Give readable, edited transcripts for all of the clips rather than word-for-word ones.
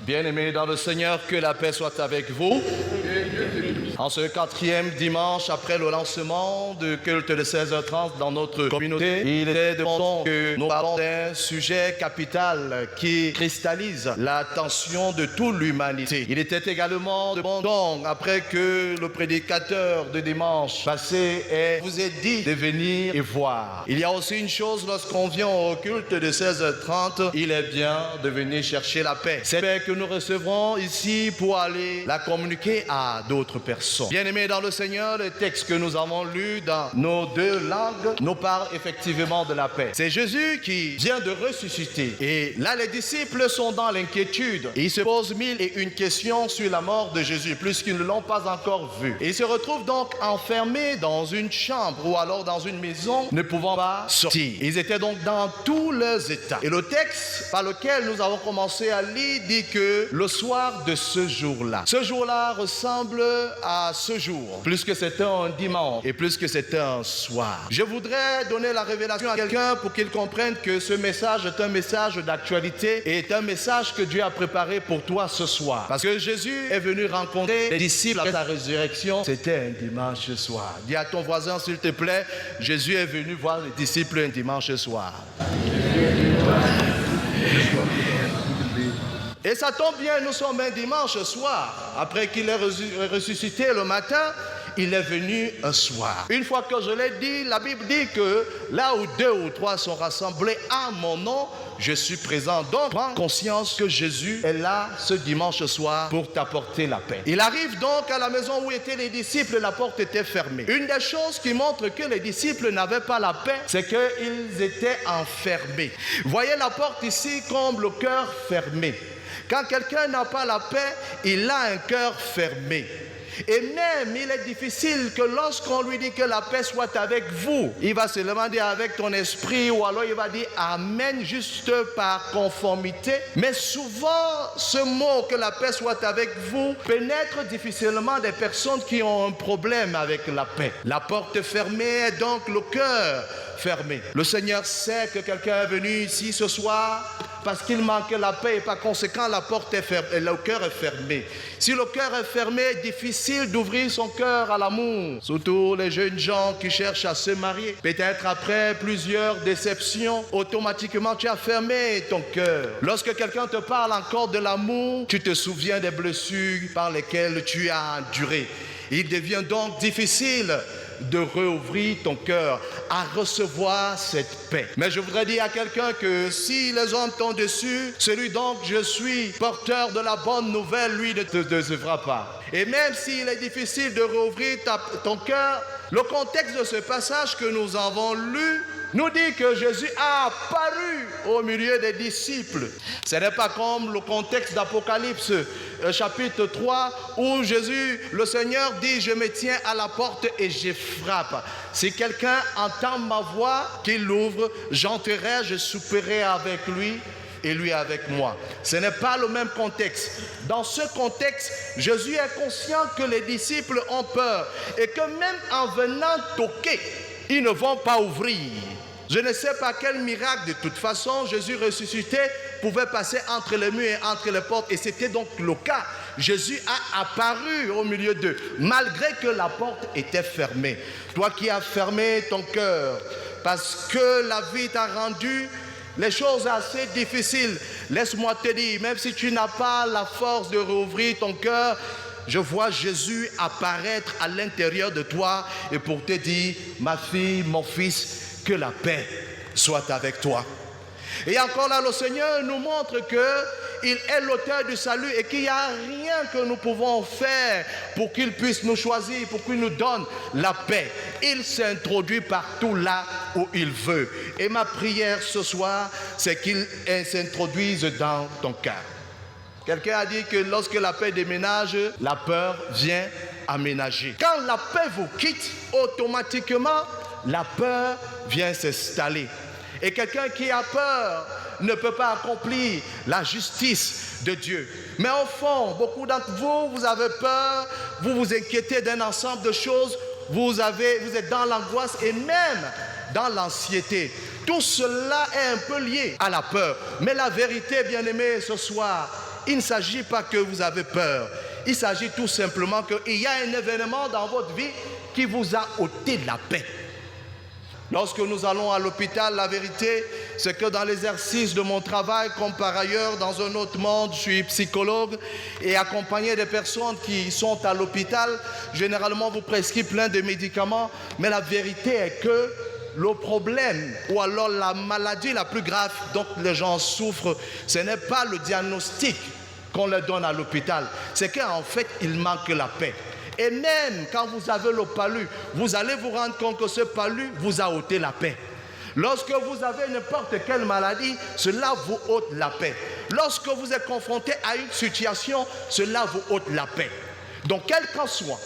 Bien-aimés dans le Seigneur, que la paix soit avec vous. En ce 4e dimanche après le lancement du culte de 16h30 dans notre communauté, il était de bon ton que nous parlons d'un sujet capital qui cristallise l'attention de toute l'humanité. Il était également de bon ton après que le prédicateur de dimanche passé vous ait dit de venir et voir. Il y a aussi une chose lorsqu'on vient au culte de 16h30, il est bien de venir chercher la paix. Cette paix que nous recevrons ici pour aller la communiquer à d'autres personnes. Bien-aimés dans le Seigneur, le texte que nous avons lu dans nos deux langues nous parle effectivement de la paix. C'est Jésus qui vient de ressusciter. Et là, les disciples sont dans l'inquiétude. Et ils se posent 1001 questions sur la mort de Jésus, puisqu'ils ne l'ont pas encore vu. Et ils se retrouvent donc enfermés dans une chambre ou alors dans une maison, ne pouvant pas sortir. Ils étaient donc dans tous leurs états. Et le texte par lequel nous avons commencé à lire dit que le soir de ce jour-là ressemble à ce jour, plus que c'était un dimanche et plus que c'était un soir. Je voudrais donner la révélation à quelqu'un pour qu'il comprenne que ce message est un message d'actualité et est un message que Dieu a préparé pour toi ce soir. Parce que Jésus est venu rencontrer les disciples à sa résurrection, c'était un dimanche soir. Dis à ton voisin s'il te plaît, Jésus est venu voir les disciples un dimanche soir. Et ça tombe bien, nous sommes un dimanche soir. Après qu'il ait ressuscité le matin, il est venu un soir. Une fois que je l'ai dit, la Bible dit que là où 2 ou 3 sont rassemblés à mon nom, je suis présent. Donc, prends conscience que Jésus est là ce dimanche soir pour t'apporter la paix. Il arrive donc à la maison où étaient les disciples, la porte était fermée. Une des choses qui montre que les disciples n'avaient pas la paix, c'est qu'ils étaient enfermés. Voyez la porte ici comme le cœur fermé. Quand quelqu'un n'a pas la paix, il a un cœur fermé. Et même, il est difficile que lorsqu'on lui dit que la paix soit avec vous, il va seulement dire avec ton esprit ou alors il va dire amen juste par conformité. Mais souvent, ce mot que la paix soit avec vous pénètre difficilement des personnes qui ont un problème avec la paix. La porte fermée est donc le cœur fermé. Le Seigneur sait que quelqu'un est venu ici ce soir parce qu'il manque la paix et par conséquent la porte est fermée, le cœur est fermé. Si le cœur est fermé, difficile d'ouvrir son cœur à l'amour. Surtout les jeunes gens qui cherchent à se marier. Peut-être après plusieurs déceptions, automatiquement tu as fermé ton cœur. Lorsque quelqu'un te parle encore de l'amour, tu te souviens des blessures par lesquelles tu as enduré. Il devient donc difficile de rouvrir ton cœur à recevoir cette paix. Mais je voudrais dire à quelqu'un que si les hommes t'ont déçu, celui dont je suis porteur de la bonne nouvelle, lui ne te décevra pas. Et même s'il est difficile de rouvrir ton cœur, le contexte de ce passage que nous avons lu nous dit que Jésus a apparu au milieu des disciples. Ce n'est pas comme le contexte d'Apocalypse chapitre 3 où Jésus, le Seigneur dit « Je me tiens à la porte et je frappe. Si quelqu'un entend ma voix, qu'il l'ouvre, j'entrerai, je souperai avec lui et lui avec moi. » Ce n'est pas le même contexte. Dans ce contexte, Jésus est conscient que les disciples ont peur et que même en venant toquer, ils ne vont pas ouvrir. Je ne sais pas quel miracle, de toute façon, Jésus ressuscité pouvait passer entre les murs et entre les portes. Et c'était donc le cas. Jésus a apparu au milieu d'eux, malgré que la porte était fermée. Toi qui as fermé ton cœur, parce que la vie t'a rendu les choses assez difficiles, laisse-moi te dire, même si tu n'as pas la force de rouvrir ton cœur, je vois Jésus apparaître à l'intérieur de toi et pour te dire, ma fille, mon fils, que la paix soit avec toi. Et encore là, le Seigneur nous montre qu'il est l'auteur du salut et qu'il n'y a rien que nous pouvons faire pour qu'il puisse nous choisir, pour qu'il nous donne la paix. Il s'introduit partout là où il veut. Et ma prière ce soir, c'est qu'il s'introduise dans ton cœur. Quelqu'un a dit que lorsque la paix déménage, la peur vient aménager. Quand la paix vous quitte, automatiquement, la peur vient s'installer. Et quelqu'un qui a peur ne peut pas accomplir la justice de Dieu. Mais au fond, beaucoup d'entre vous, vous avez peur, vous vous inquiétez d'un ensemble de choses, vous êtes dans l'angoisse et même dans l'anxiété. Tout cela est un peu lié à la peur. Mais la vérité, bien-aimés, ce soir, il ne s'agit pas que vous avez peur. Il s'agit tout simplement qu'il y a un événement dans votre vie qui vous a ôté la paix. Lorsque nous allons à l'hôpital, la vérité, c'est que dans l'exercice de mon travail, comme par ailleurs dans un autre monde, je suis psychologue et accompagné des personnes qui sont à l'hôpital, généralement vous prescrit plein de médicaments, mais la vérité est que le problème ou alors la maladie la plus grave dont les gens souffrent, ce n'est pas le diagnostic qu'on leur donne à l'hôpital, c'est qu'en fait, il manque la paix. Et même quand vous avez le palu, vous allez vous rendre compte que ce palu vous a ôté la paix. Lorsque vous avez n'importe quelle maladie, cela vous ôte la paix. Lorsque vous êtes confronté à une situation, cela vous ôte la paix. Donc, quelle qu'en soit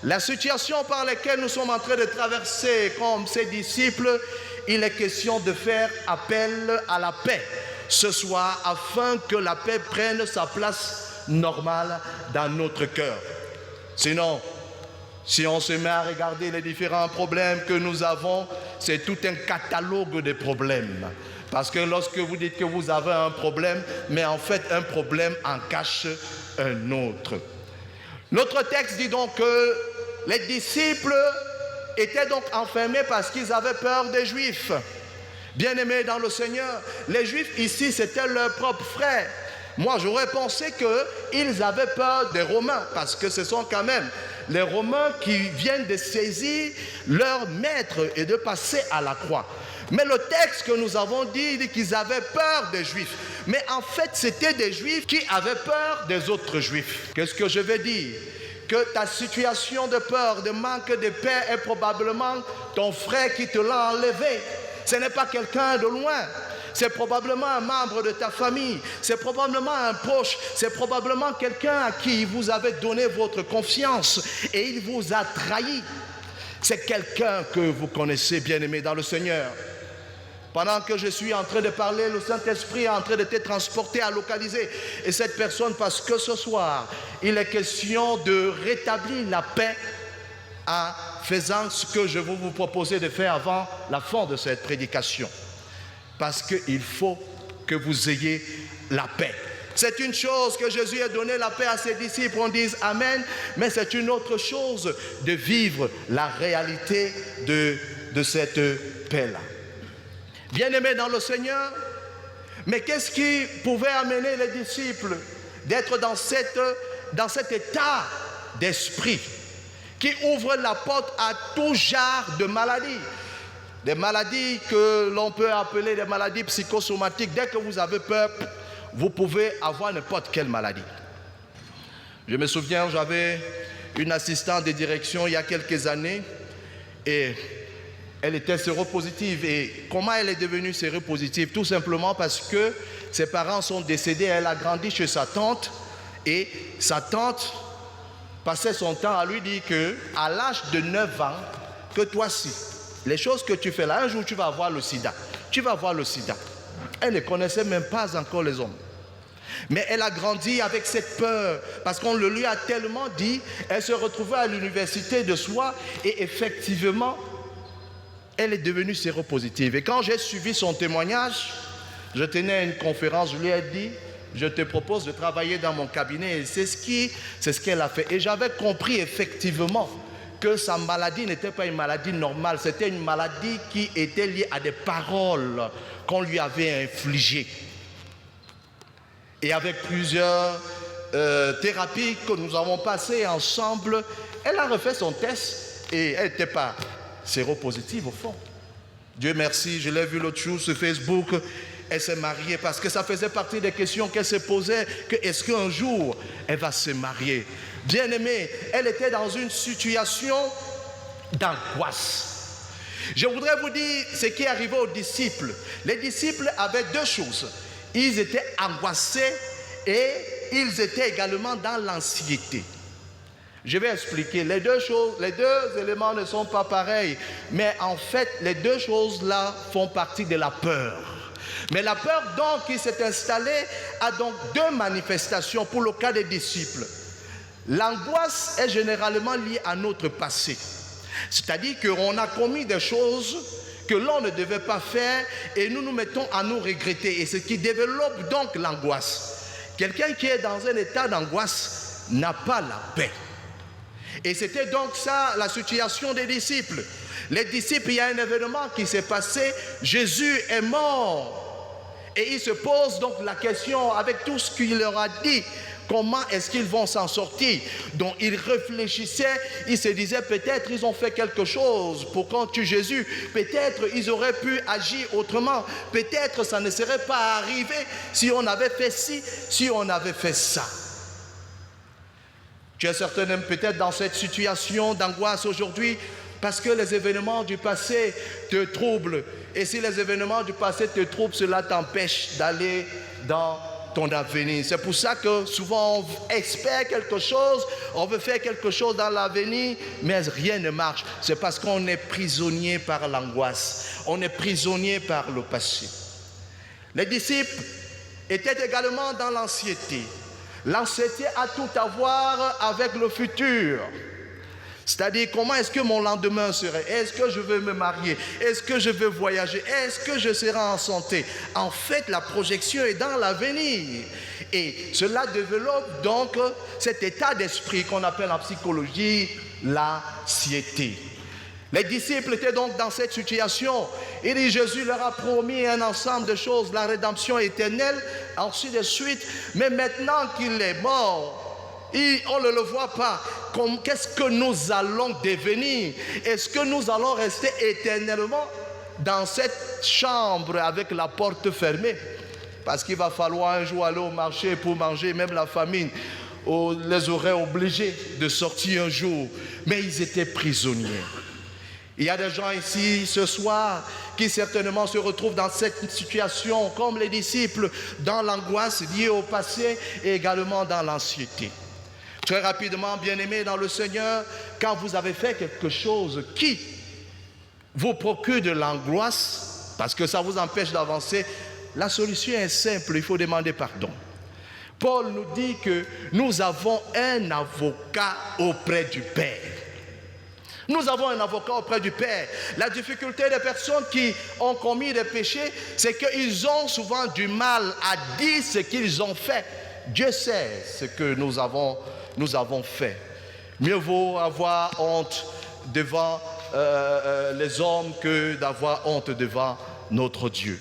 la situation par laquelle nous sommes en train de traverser comme ses disciples, il est question de faire appel à la paix ce soir afin que la paix prenne sa place normale dans notre cœur. Sinon, si on se met à regarder les différents problèmes que nous avons, c'est tout un catalogue de problèmes. Parce que lorsque vous dites que vous avez un problème, mais en fait un problème en cache un autre. Notre texte dit donc que les disciples étaient donc enfermés parce qu'ils avaient peur des Juifs. Bien-aimés dans le Seigneur, les Juifs ici c'était leurs propres frères. Moi, j'aurais pensé qu'ils avaient peur des Romains, parce que ce sont quand même les Romains qui viennent de saisir leur maître et de passer à la croix. Mais le texte que nous avons dit qu'ils avaient peur des Juifs. Mais en fait, c'était des Juifs qui avaient peur des autres Juifs. Qu'est-ce que je veux dire? Que ta situation de peur, de manque de paix est probablement ton frère qui te l'a enlevé. Ce n'est pas quelqu'un de loin. C'est probablement un membre de ta famille, c'est probablement un proche, c'est probablement quelqu'un à qui vous avez donné votre confiance et il vous a trahi. C'est quelqu'un que vous connaissez, bien-aimé dans le Seigneur. Pendant que je suis en train de parler, le Saint-Esprit est en train de te transporter à localiser. Et cette personne, parce que ce soir, il est question de rétablir la paix en faisant ce que je vais vous proposer de faire avant la fin de cette prédication. Parce qu'il faut que vous ayez la paix. C'est une chose que Jésus a donné la paix à ses disciples, on dise Amen, mais c'est une autre chose de vivre la réalité de cette paix-là. Bien-aimés dans le Seigneur, mais qu'est-ce qui pouvait amener les disciples d'être dans cet état d'esprit qui ouvre la porte à tout genre de maladies? Des maladies que l'on peut appeler des maladies psychosomatiques. Dès que vous avez peur, vous pouvez avoir n'importe quelle maladie. Je me souviens, j'avais une assistante de direction il y a quelques années et elle était séropositive. Et comment elle est devenue séropositive? Tout simplement parce que ses parents sont décédés. Elle a grandi chez sa tante et sa tante passait son temps à lui dire qu'à l'âge de 9 ans, que toi-ci, les choses que tu fais là, un jour tu vas avoir le sida. Tu vas avoir le sida. Elle ne connaissait même pas encore les hommes. Mais elle a grandi avec cette peur parce qu'on le lui a tellement dit. Elle se retrouvait à l'université de soi et effectivement, elle est devenue séropositive. Et quand j'ai suivi son témoignage, je tenais une conférence, je lui ai dit, je te propose de travailler dans mon cabinet. Et c'est ce qu'elle a fait. Et j'avais compris effectivement que sa maladie n'était pas une maladie normale, c'était une maladie qui était liée à des paroles qu'on lui avait infligées. Et avec plusieurs thérapies que nous avons passées ensemble, elle a refait son test et elle n'était pas séropositive au fond. Dieu merci, je l'ai vu l'autre jour sur Facebook, elle s'est mariée parce que ça faisait partie des questions qu'elle se posait, que est-ce qu'un jour elle va se marier? Bien-aimée, elle était dans une situation d'angoisse. Je voudrais vous dire ce qui est arrivé aux disciples. Les disciples avaient deux choses. Ils étaient angoissés et ils étaient également dans l'anxiété. Je vais expliquer. Les deux éléments ne sont pas pareils. Mais en fait, les deux choses-là font partie de la peur. Mais la peur donc qui s'est installée a donc deux manifestations pour le cas des disciples. L'angoisse est généralement liée à notre passé. C'est-à-dire qu'on a commis des choses que l'on ne devait pas faire et nous nous mettons à nous regretter. Et ce qui développe donc l'angoisse. Quelqu'un qui est dans un état d'angoisse n'a pas la paix. Et c'était donc ça la situation des disciples. Les disciples, il y a un événement qui s'est passé, Jésus est mort. Et ils se posent donc la question, avec tout ce qu'il leur a dit, comment est-ce qu'ils vont s'en sortir? Donc ils réfléchissaient, ils se disaient peut-être ils ont fait quelque chose pour qu'on tue Jésus, peut-être ils auraient pu agir autrement, peut-être ça ne serait pas arrivé si on avait fait ci, si on avait fait ça. Tu es certainement peut-être dans cette situation d'angoisse aujourd'hui parce que les événements du passé te troublent. Et si les événements du passé te troublent, cela t'empêche d'aller dans ton avenir. C'est pour ça que souvent on espère quelque chose, on veut faire quelque chose dans l'avenir, mais rien ne marche. C'est parce qu'on est prisonnier par l'angoisse. On est prisonnier par le passé. Les disciples étaient également dans l'anxiété. L'anxiété a tout à voir avec le futur. C'est-à-dire, comment est-ce que mon lendemain serait? Est-ce que je vais me marier? Est-ce que je vais voyager? Est-ce que je serai en santé? En fait, la projection est dans l'avenir. Et cela développe donc cet état d'esprit qu'on appelle en psychologie l'anxiété. Les disciples étaient donc dans cette situation. Et Jésus leur a promis un ensemble de choses, la rédemption éternelle, ainsi de suite. Mais maintenant qu'il est mort, on ne le voit pas. Qu'est-ce que nous allons devenir? Est-ce que nous allons rester éternellement dans cette chambre avec la porte fermée? Parce qu'il va falloir un jour aller au marché pour manger, même la famine les aurait obligés de sortir un jour. Mais ils étaient prisonniers. Il y a des gens ici ce soir qui certainement se retrouvent dans cette situation, comme les disciples, dans l'angoisse liée au passé et également dans l'anxiété. Très rapidement, bien-aimés dans le Seigneur, quand vous avez fait quelque chose qui vous procure de l'angoisse, parce que ça vous empêche d'avancer, la solution est simple, il faut demander pardon. Paul nous dit que nous avons un avocat auprès du Père. Nous avons un avocat auprès du Père. La difficulté des personnes qui ont commis des péchés, c'est qu'ils ont souvent du mal à dire ce qu'ils ont fait. Dieu sait ce que nous avons fait. Mieux vaut avoir honte devant les hommes que d'avoir honte devant notre Dieu.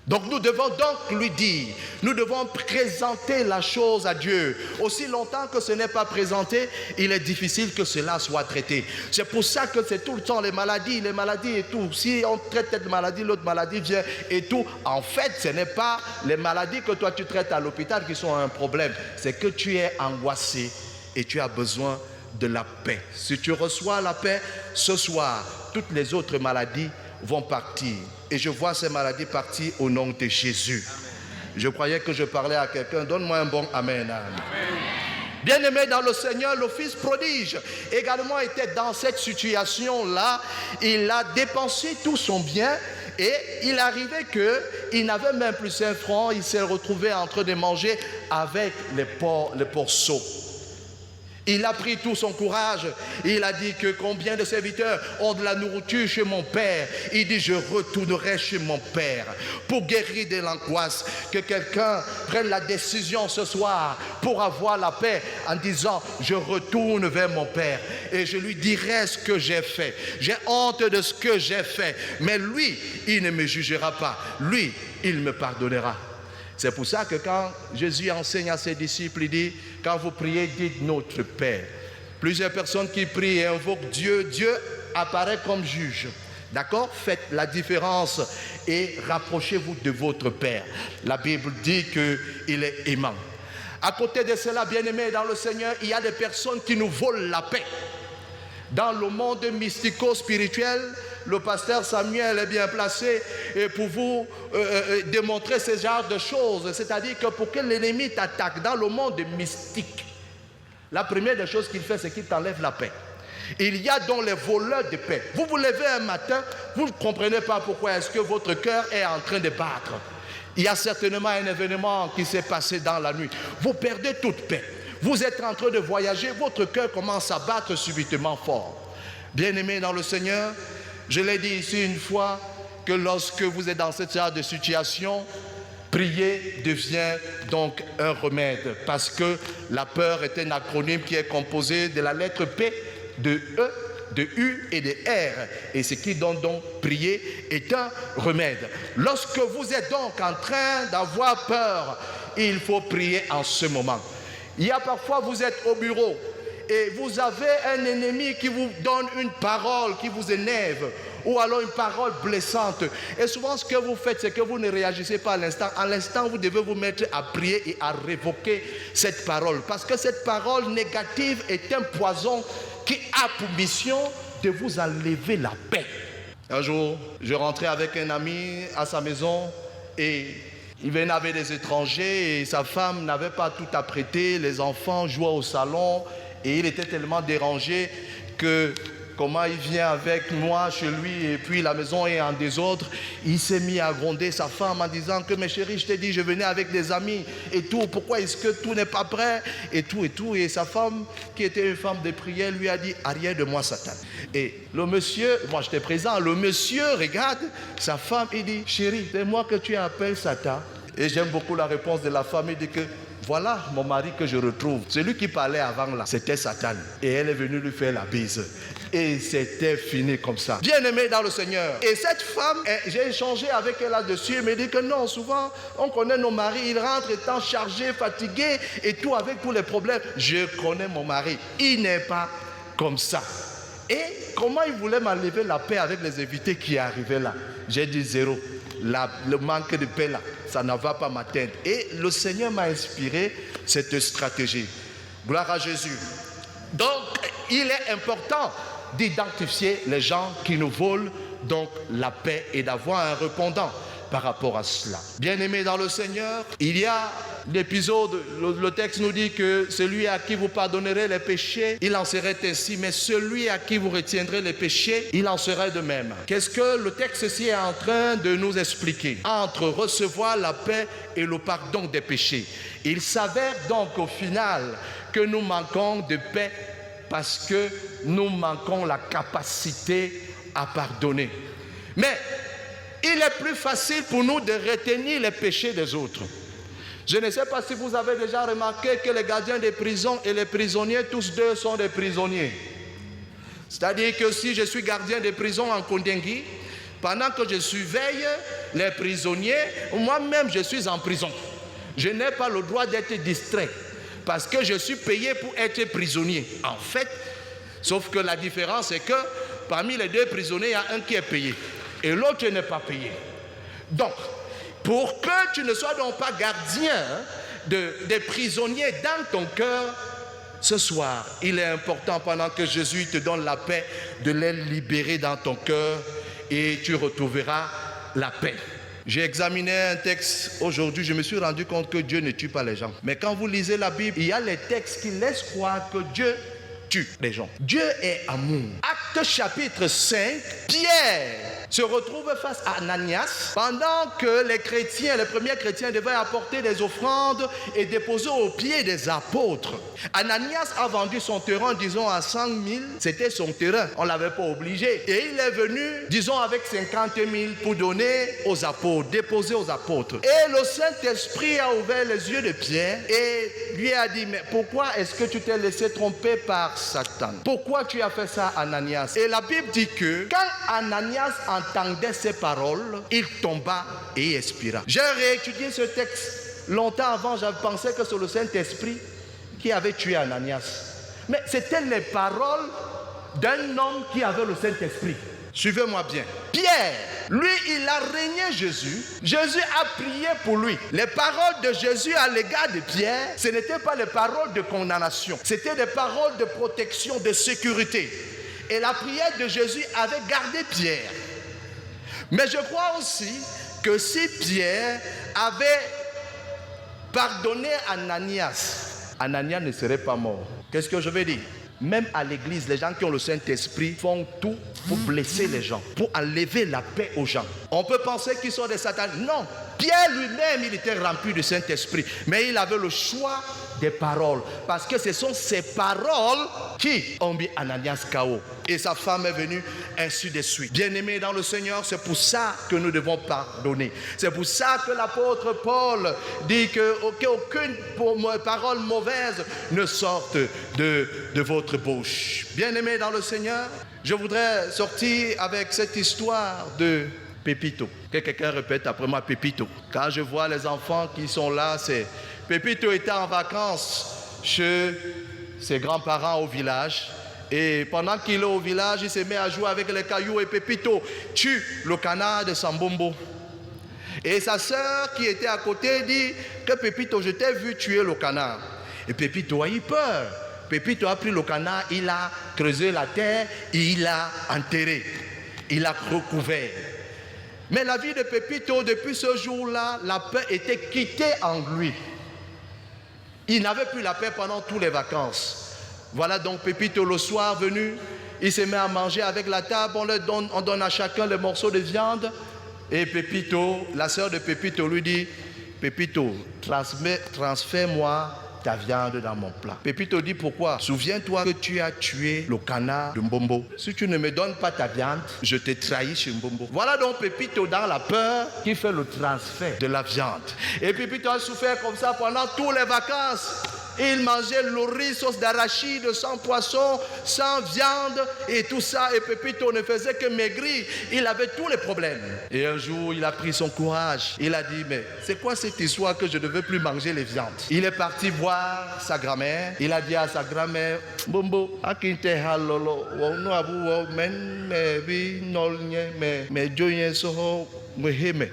Donc nous devons donc lui dire, nous devons présenter la chose à Dieu. Aussi longtemps que ce n'est pas présenté, il est difficile que cela soit traité. C'est pour ça que c'est tout le temps les maladies et tout. Si on traite cette maladie, l'autre maladie vient et tout. En fait, ce n'est pas les maladies que toi tu traites à l'hôpital qui sont un problème. C'est que tu es angoissé et tu as besoin de la paix. Si tu reçois la paix, ce soir, toutes les autres maladies vont partir. Et je vois ces maladies partir au nom de Jésus. Amen. Je croyais que je parlais à quelqu'un. Donne-moi un bon amen. Amen. Bien-aimé dans le Seigneur, le fils prodige également était dans cette situation-là. Il a dépensé tout son bien et il arrivait qu'il n'avait même plus 5 francs. Il s'est retrouvé en train de manger avec les porceaux. Il a pris tout son courage. Il a dit que combien de serviteurs ont de la nourriture chez mon père. Il dit je retournerai chez mon père pour guérir de l'angoisse. Que quelqu'un prenne la décision ce soir pour avoir la paix en disant je retourne vers mon père et je lui dirai ce que j'ai fait. J'ai honte de ce que j'ai fait. Mais lui, il ne me jugera pas. Lui, il me pardonnera. C'est pour ça que quand Jésus enseigne à ses disciples, il dit, quand vous priez, dites notre Père. Plusieurs personnes qui prient et invoquent Dieu, Dieu apparaît comme juge. D'accord? Faites la différence et rapprochez-vous de votre Père. La Bible dit qu'il est aimant. À côté de cela, bien-aimés dans le Seigneur, il y a des personnes qui nous volent la paix. Dans le monde mystico-spirituel, le pasteur Samuel est bien placé pour vous démontrer ce genre de choses. C'est-à-dire que pour que l'ennemi t'attaque dans le monde mystique, la première des choses qu'il fait, c'est qu'il t'enlève la paix. Il y a donc les voleurs de paix. Vous vous levez un matin, vous ne comprenez pas pourquoi est-ce que votre cœur est en train de battre. Il y a certainement un événement qui s'est passé dans la nuit. Vous perdez toute paix. Vous êtes en train de voyager, votre cœur commence à battre subitement fort. Bien-aimés dans le Seigneur, je l'ai dit ici une fois, que lorsque vous êtes dans cette genre de situation, Prier devient donc un remède parce que la peur est un acronyme qui est composé de la lettre P, de E, de U et de R. Et ce qui donne donc prier est un remède. Lorsque vous êtes donc en train d'avoir peur, il faut prier en ce moment. Il y a parfois, vous êtes au bureau et vous avez un ennemi qui vous donne une parole qui vous énerve ou alors une parole blessante. Et souvent, ce que vous faites, c'est que vous ne réagissez pas à l'instant. À l'instant, vous devez vous mettre à prier et à révoquer cette parole. Parce que cette parole négative est un poison qui a pour mission de vous enlever la paix. Un jour, je rentrais avec un ami à sa maison et il venait avec des étrangers et sa femme n'avait pas tout apprêté. Les enfants jouaient au salon et il était tellement dérangé que comment il vient avec moi chez lui et puis la maison est en désordre. Il s'est mis à gronder sa femme en disant que mes chéris, je t'ai dit, je venais avec des amis et tout. Pourquoi est-ce que tout n'est pas prêt et tout et tout. Et sa femme, qui était une femme de prière, lui a dit, arrière de moi Satan. Et le monsieur, moi j'étais présent, le monsieur regarde sa femme, il dit, chérie, c'est moi que tu appelles Satan. Et j'aime beaucoup la réponse de la femme, il dit que voilà mon mari que je retrouve. Celui qui parlait avant là, c'était Satan. Et elle est venue lui faire la bise. Et c'était fini comme ça. Bien-aimé dans le Seigneur. Et cette femme, j'ai échangé avec elle là-dessus. Elle me dit que non, souvent, on connaît nos maris. Ils rentrent étant chargés, fatigués et tout avec tous les problèmes. Je connais mon mari. Il n'est pas comme ça. Et comment il voulait m'enlever la paix avec les invités qui arrivaient là? J'ai dit zéro. Le manque de paix là, ça ne va pas m'atteindre. Et le Seigneur m'a inspiré cette stratégie. Gloire à Jésus. Donc, il est important d'identifier les gens qui nous volent donc la paix et d'avoir un répondant par rapport à cela. Bien-aimés dans le Seigneur, il y a l'épisode, le texte nous dit que celui à qui vous pardonnerez les péchés, il en serait ainsi, mais celui à qui vous retiendrez les péchés, il en serait de même. Qu'est-ce que le texte-ci est en train de nous expliquer? Entre recevoir la paix et le pardon des péchés. Il s'avère donc au final que nous manquons de paix parce que nous manquons la capacité à pardonner. Mais il est plus facile pour nous de retenir les péchés des autres. Je ne sais pas si vous avez déjà remarqué que les gardiens des prisons et les prisonniers, tous deux sont des prisonniers. C'est-à-dire que si je suis gardien de prison en Kondengui, pendant que je surveille les prisonniers, moi-même je suis en prison. Je n'ai pas le droit d'être distrait parce que je suis payé pour être prisonnier. En fait, sauf que la différence est que parmi les deux prisonniers, il y a un qui est payé et l'autre n'est pas payé. Donc, pour que tu ne sois donc pas gardien des prisonniers dans ton cœur, ce soir, il est important pendant que Jésus te donne la paix de les libérer dans ton cœur et tu retrouveras la paix. J'ai examiné un texte aujourd'hui, je me suis rendu compte que Dieu ne tue pas les gens. Mais quand vous lisez la Bible, il y a les textes qui laissent croire que Dieu tue les gens. Dieu est amour. Acte chapitre 5, Pierre se retrouve face à Ananias pendant que les premiers chrétiens devaient apporter des offrandes et déposer aux pieds des apôtres. Ananias a vendu son terrain, disons à 100 000, c'était son terrain, on ne l'avait pas obligé. Et il est venu, disons avec 50 000 pour donner aux apôtres, déposer aux apôtres. Et le Saint-Esprit a ouvert les yeux de Pierre et lui a dit, mais pourquoi est-ce que tu t'es laissé tromper par Satan? Pourquoi tu as fait ça, Ananias? Et la Bible dit que quand Ananias entendait ces paroles, il tomba et expira. J'ai réétudié ce texte longtemps avant, j'avais pensé que c'est le Saint-Esprit qui avait tué Ananias. Mais c'était les paroles d'un homme qui avait le Saint-Esprit. Suivez-moi bien. Pierre, lui, il a régné Jésus. Jésus a prié pour lui. Les paroles de Jésus à l'égard de Pierre, ce n'étaient pas les paroles de condamnation. C'était des paroles de protection, de sécurité. Et la prière de Jésus avait gardé Pierre. Mais je crois aussi que si Pierre avait pardonné Ananias, Ananias ne serait pas mort. Qu'est-ce que je veux dire? Même à l'église, les gens qui ont le Saint-Esprit font tout pour blesser les gens, pour enlever la paix aux gens. On peut penser qu'ils sont des satanes. Non, Pierre lui-même, il était rempli du Saint-Esprit. Mais il avait le choix des paroles. Parce que ce sont ces paroles qui ont mis Ananias KO. Et sa femme est venue, ainsi de suite. Bien-aimés dans le Seigneur, c'est pour ça que nous devons pardonner. C'est pour ça que l'apôtre Paul dit qu'aucune parole mauvaise ne sorte de votre bouche. Bien-aimés dans le Seigneur, je voudrais sortir avec cette histoire de Pépito. Que quelqu'un répète après moi, Pépito. Quand je vois les enfants qui sont là, c'est... Pépito était en vacances chez ses grands-parents au village. Et pendant qu'il est au village, il se met à jouer avec les cailloux et Pépito tue le canard de Sambombo. Et sa sœur qui était à côté dit que Pépito, je t'ai vu tuer le canard. Et Pépito a eu peur. Pépito a pris le canard, il a creusé la terre et il l'a enterré. Il l'a recouvert. Mais la vie de Pépito, depuis ce jour-là, la paix était quittée en lui. Il n'avait plus la paix pendant toutes les vacances. Voilà donc Pépito le soir venu, il se met à manger avec la table, on donne à chacun le morceau de viande. Et Pépito, la sœur de Pépito lui dit, Pépito, transfère-moi ta viande dans mon plat. Pépito dit pourquoi? Souviens-toi que tu as tué le canard de Mbombo. Si tu ne me donnes pas ta viande, je te trahis chez Mbombo. Voilà donc Pépito dans la peur qui fait le transfert de la viande. Et Pépito a souffert comme ça pendant toutes les vacances. Il mangeait le riz, sauce d'arachide, sans poisson, sans viande et tout ça. Et Pépito ne faisait que maigrir. Il avait tous les problèmes. Et un jour, il a pris son courage. Il a dit, mais c'est quoi cette histoire que je ne veux plus manger les viandes? Il est parti voir sa grand-mère. Il a dit à sa grand-mère, Bombo, akinte halolo, wono abu men me bi nolnye me joye soho.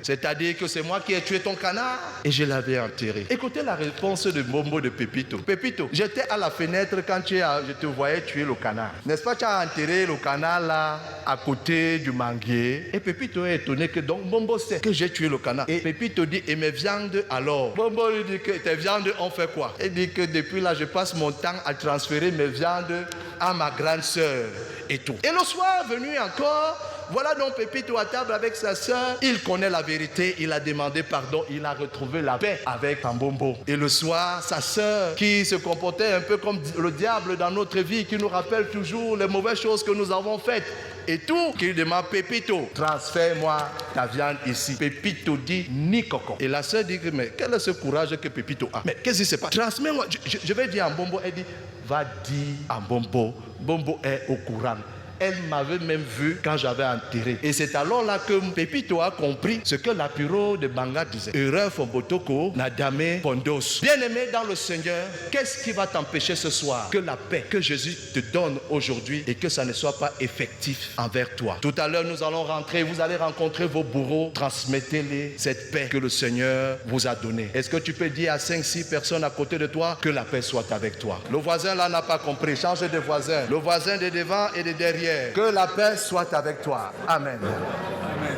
C'est-à-dire que c'est moi qui ai tué ton canard et je l'avais enterré. Écoutez la réponse de Mbombo de Pépito. Pépito, j'étais à la fenêtre quand je te voyais tuer le canard. N'est-ce pas, tu as enterré le canard là, à côté du manguier. Et Pépito est étonné que donc Mbombo sait que j'ai tué le canard. Et Pépito dit, et mes viandes alors? Mbombo lui dit que tes viandes ont fait quoi? Il dit que depuis là, je passe mon temps à transférer mes viandes à ma grande sœur et tout. Et le soir venu encore, voilà donc Pépito à table avec sa sœur. Il connaît la vérité, il a demandé pardon, il a retrouvé la paix avec Tambombo. Et le soir, sa sœur, qui se comportait un peu comme le diable dans notre vie, qui nous rappelle toujours les mauvaises choses que nous avons faites, et tout, qui demande, Pépito, transfère-moi ta viande ici. Pépito dit, ni coco. Et la sœur dit, mais quel est ce courage que Pépito a? Mais qu'est-ce qui se passe? Transmets-moi, je vais dire à Mbombo. Elle dit, va dire à Mbombo. Mbombo est au courant. Elle m'avait même vu quand j'avais enterré. Et c'est alors là que Pépito a compris ce que l'apiro de Banga disait. Erreur Fombotoko, Nadame Pondos. Bien-aimé dans le Seigneur, qu'est-ce qui va t'empêcher ce soir que la paix que Jésus te donne aujourd'hui et que ça ne soit pas effectif envers toi? Tout à l'heure, nous allons rentrer, vous allez rencontrer vos bourreaux, transmettez-les cette paix que le Seigneur vous a donnée. Est-ce que tu peux dire à 5-6 personnes à côté de toi que la paix soit avec toi? Le voisin là n'a pas compris, change de voisin. Le voisin de devant et de derrière. Que la paix soit avec toi. Amen. Amen.